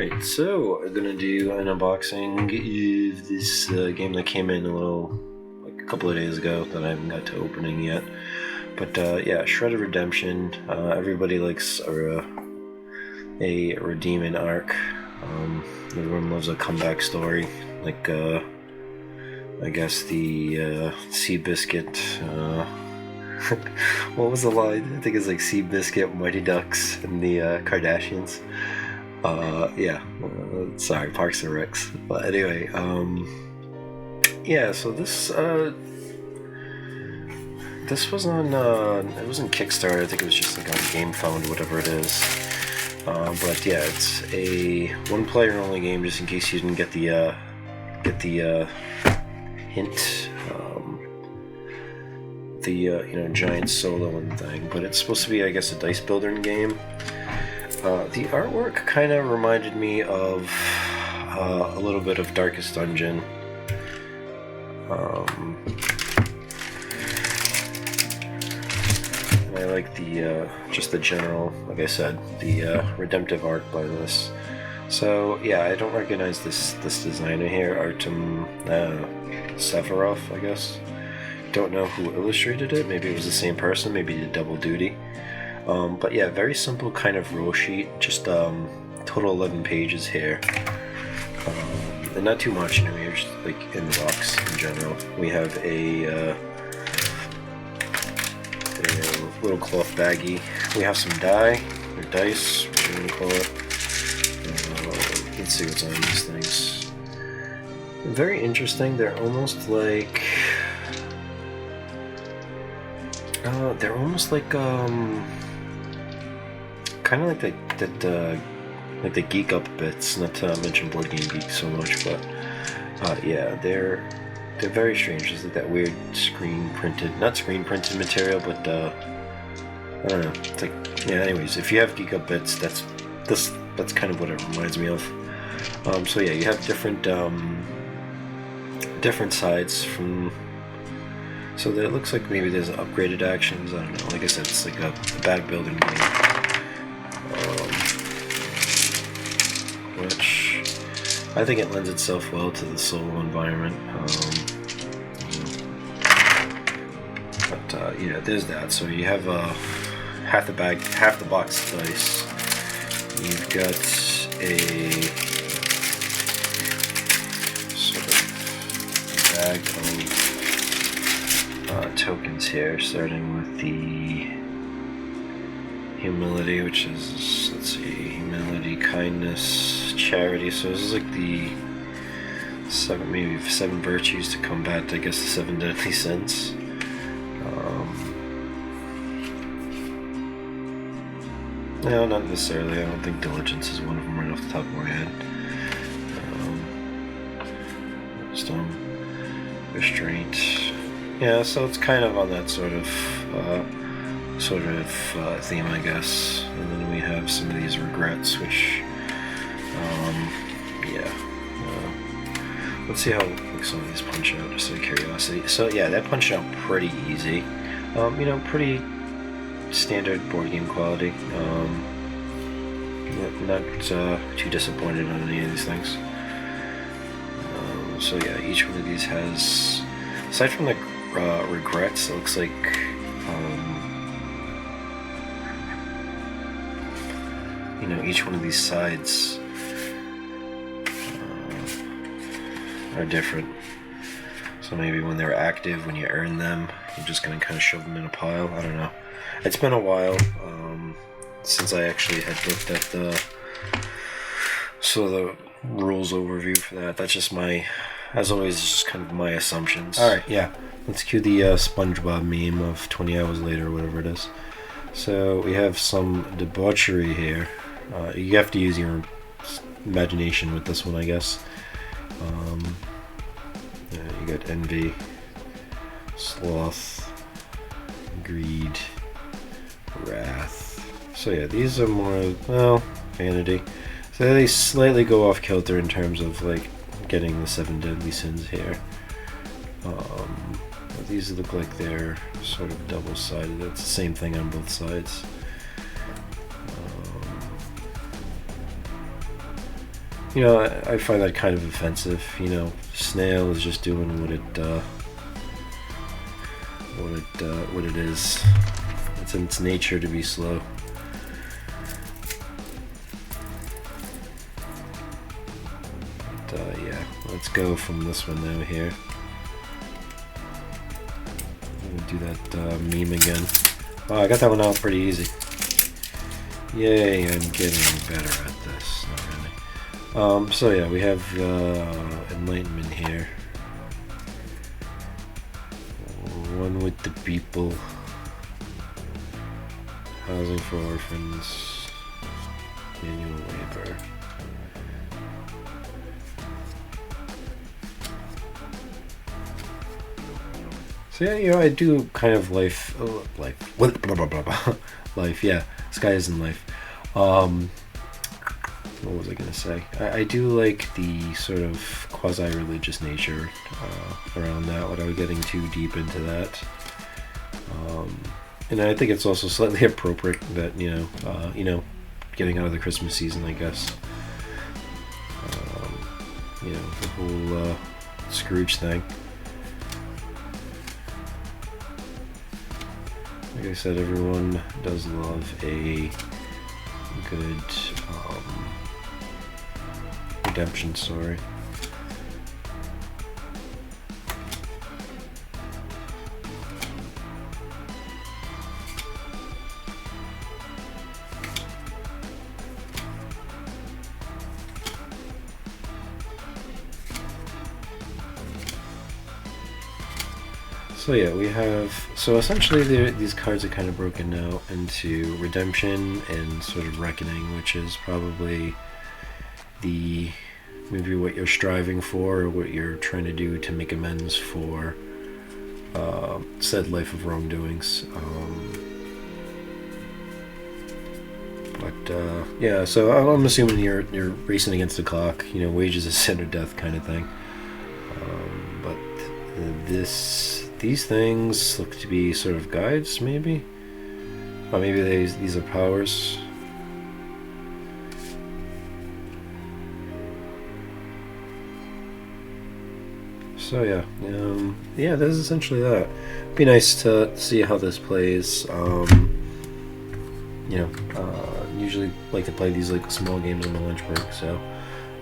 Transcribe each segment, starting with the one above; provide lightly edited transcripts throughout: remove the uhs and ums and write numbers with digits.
Alright, so I'm gonna do an unboxing of this game that came in a couple of days ago that I haven't got to opening yet. But yeah, Shredded Redemption. Everybody likes a redeeming arc. Everyone loves a comeback story, like I guess the Seabiscuit. What was the line? I think it's like Seabiscuit, Mighty Ducks, and the Kardashians. Yeah, sorry, Parks and Recs. But anyway, yeah, so this was on, it wasn't Kickstarter, I think it was just like on GameFound, whatever it is. But yeah, it's a one-player only game, just in case you didn't get the hint. Giant solo and thing, but it's supposed to be, I guess, a dice building game. The artwork kind of reminded me of a little bit of Darkest Dungeon. And I like the just the general, like I said, the redemptive arc by this. So yeah, I don't recognize this designer here, Artem Safarov, I guess. Don't know who illustrated it. Maybe it was the same person. Maybe he did double duty. But yeah, very simple kind of roll sheet. Just total 11 pages here, and not too much. You're just like in the box in general. We have a little cloth baggie. We have some die or dice, whatever you want to call it. Let's see what's on these things. Very interesting. They're almost like. They're almost like kind of like the Geek Up bits. Not to mention Board Game Geek so much, but yeah, they're very strange. It's like that weird not screen printed material, but I don't know. It's like, yeah. Anyways, if you have Geek Up bits, that's kind of what it reminds me of. So yeah, you have different sides from. So that it looks like maybe there's upgraded actions. I don't know. Like I said, it's like a bag building game, which I think it lends itself well to the solo environment. But yeah, there's that. So you have half the box of dice. You've got a sort of bag of tokens here, starting with the humility, which is, let's see, humility, kindness, charity. So this is like the seven virtues to combat, I guess, the 7 deadly sins. No, not necessarily. I don't think diligence is one of them right off the top of my head. Restraint. Yeah, so it's kind of on that sort of theme, I guess. And then we have some of these regrets, which, yeah. Let's see how some of these punch out, just out of curiosity. So yeah, that punched out pretty easy. Pretty standard board game quality. Not too disappointed on any of these things. So yeah, each one of these has, aside from the regrets, it looks like each one of these sides are different. So maybe when they're active, when you earn them, you're just gonna kind of shove them in a pile. I don't know. It's been a while since I actually had looked at the rules overview for that. That's just as always, it's just kind of my assumptions. Alright, yeah. Let's cue the SpongeBob meme of 20 hours later, or whatever it is. So we have some debauchery here. You have to use your imagination with this one, I guess. You got envy, sloth, greed, wrath. So yeah, these are more, well, vanity. So they slightly go off kilter in terms of like getting the 7 deadly sins here. These look like they're sort of double-sided. It's the same thing on both sides. You know, I find that kind of offensive. You know, snail is just doing what it is. It's in its nature to be slow. But yeah, let's go from this one now here. I'm gonna do that meme again. Oh, I got that one out pretty easy. Yay, I'm getting better at this. Not really. So yeah, we have enlightenment here. One with the people. Housing for orphans. Manual labor. So yeah, you know, I do kind of life, blah, blah, blah, blah. Life, yeah. Sky isn't life. What was I gonna say? I do like the sort of quasi-religious nature around that, without getting too deep into that. And I think it's also slightly appropriate that you know, getting out of the Christmas season, I guess. You know, the whole Scrooge thing. Like I said, everyone does love a good redemption story. So yeah, we have, so essentially these cards are kind of broken out into redemption and sort of reckoning, which is probably maybe what you're striving for, or what you're trying to do to make amends for said life of wrongdoings. Yeah, so I'm assuming you're racing against the clock, you know, wages of sin or death kind of thing. But these things look to be sort of guides, maybe? Or maybe these are powers. So yeah, yeah, this is essentially that. It'd be nice to see how this plays. You know, usually like to play these like small games on the lunch break, so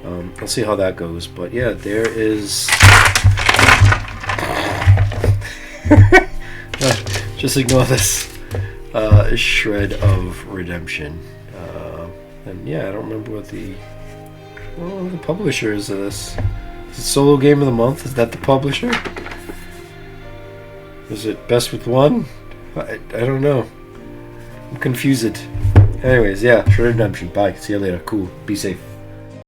I'll see how that goes. But yeah, there is. Just ignore this shred of redemption. And yeah, I don't remember what the publisher is of this. Is it Solo Game of the Month? Is that the publisher? Is it Best with One? I don't know. I'm confused. Anyways, yeah, shred redemption. Bye. See you later. Cool. Be safe.